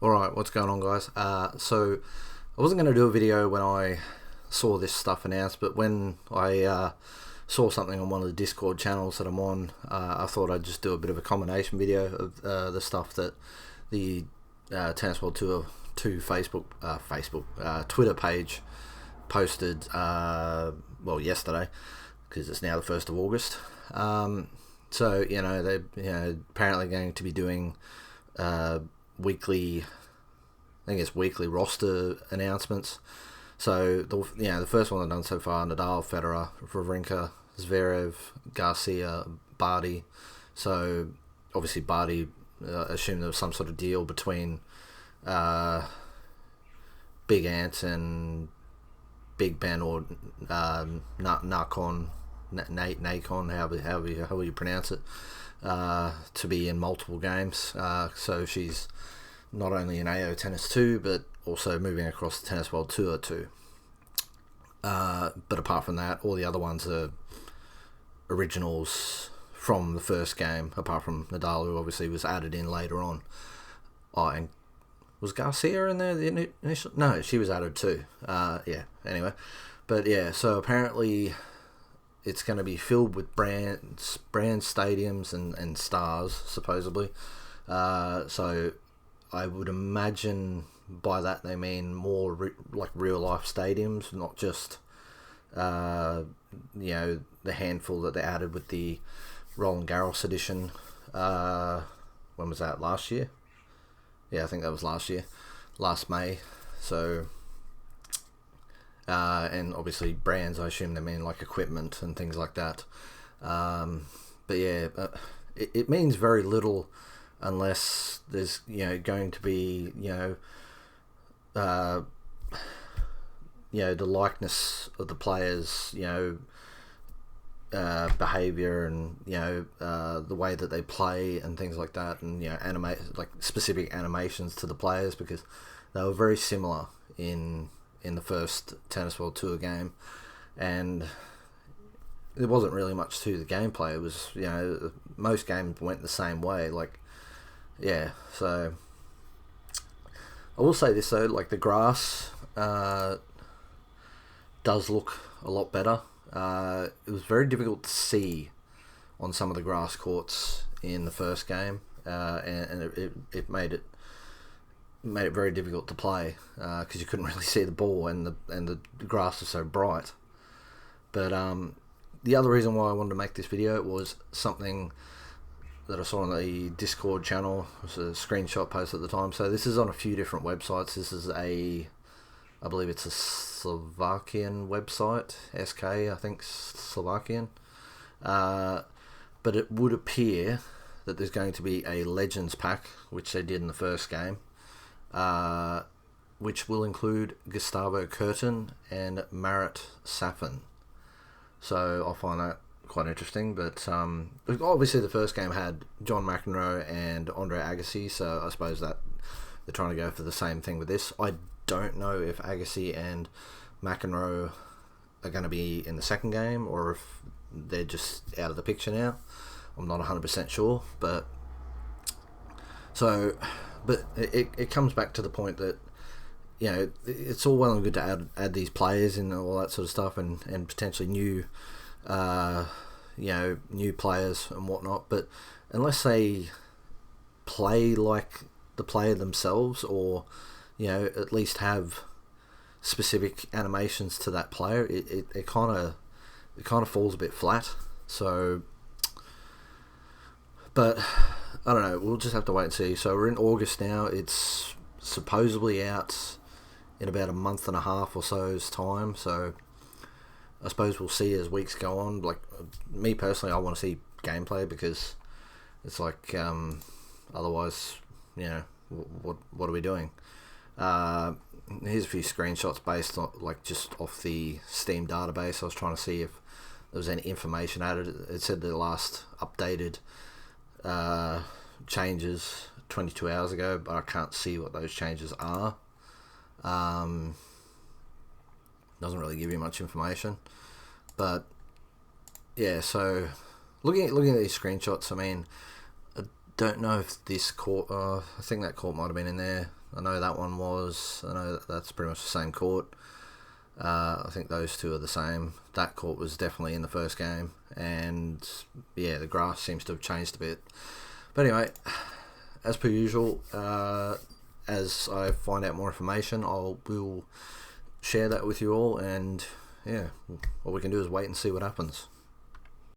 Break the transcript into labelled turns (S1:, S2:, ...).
S1: Alright, what's going on, guys? So I wasn't going to do a video when I saw this stuff announced, but when I saw something on one of the Discord channels that I'm on, I thought I'd just do a bit of a combination video of the stuff that the Tennis World Tour 2 Twitter page posted, yesterday, because it's now the 1st of August. So, they're apparently going to be doing weekly roster announcements. So the first one I've done so far: Nadal, Federer, Wawrinka, Zverev, Garcia, Barty. So obviously Barty, assumed there was some sort of deal between Big Ant and Big Ben, or Nacon, however you pronounce it, to be in multiple games. So she's not only in AO Tennis 2, but also moving across the Tennis World Tour 2. But apart from that, all the other ones are originals from the first game, apart from Nadal, who obviously was added in later on. Oh, and was Garcia in there, the initial? No, she was added too. Anyway. But yeah, so apparently it's going to be filled with brand stadiums and stars, supposedly. So I would imagine by that they mean more like real life stadiums, not just the handful that they added with the Roland Garros edition. When was that? Last year? Yeah, I think that was last May. So and obviously brands, I assume they mean like equipment and things like that. But yeah, it means very little unless there's going to be the likeness of the players, behavior, and the way that they play and things like that, and animate like specific animations to the players, because they were very similar in the first Tennis World Tour game, and there wasn't really much to the gameplay. It was most games went the same way, so I will say this though, like the grass does look a lot better. It was very difficult to see on some of the grass courts in the first game, and it made it very difficult to play because you couldn't really see the ball, and the grass was so bright. But the other reason why I wanted to make this video was something that I saw on the Discord channel. It was a screenshot post at the time. So this is on a few different websites. This is I believe it's a Slovakian website, SK, I think, Slovakian. But it would appear that there's going to be a Legends pack, which they did in the first game, which will include Gustavo Kuerten and Marat Safin. So I'll find that quite interesting. But obviously the first game had John McEnroe and Andre Agassi, so I suppose that they're trying to go for the same thing with this. I don't know if Agassi and McEnroe are going to be in the second game, or if they're just out of the picture now. I'm not 100% sure, but it comes back to the point that it's all well and good to add these players and all that sort of stuff, and potentially new new players and whatnot, but unless they play like the player themselves, or at least have specific animations to that player, it kind of falls a bit flat. So, but I don't know, we'll just have to wait and see. So we're in August now. It's supposedly out in about a month and a half or so's time, so I suppose we'll see as weeks go on. Like me personally, I want to see gameplay, because it's like otherwise, what are we doing? Here's a few screenshots based on just off the Steam database. I was trying to see if there was any information added. It said the last updated changes 22 hours ago, but I can't see what those changes are. Doesn't really give you much information, but yeah. So looking at these screenshots, I mean, don't know if this court. I think that court might have been in there. I know that one was. I know that's pretty much the same court. I think those two are the same. That court was definitely in the first game, and yeah, the grass seems to have changed a bit. But anyway, as per usual, as I find out more information, will share that with you all, and yeah, all we can do is wait and see what happens.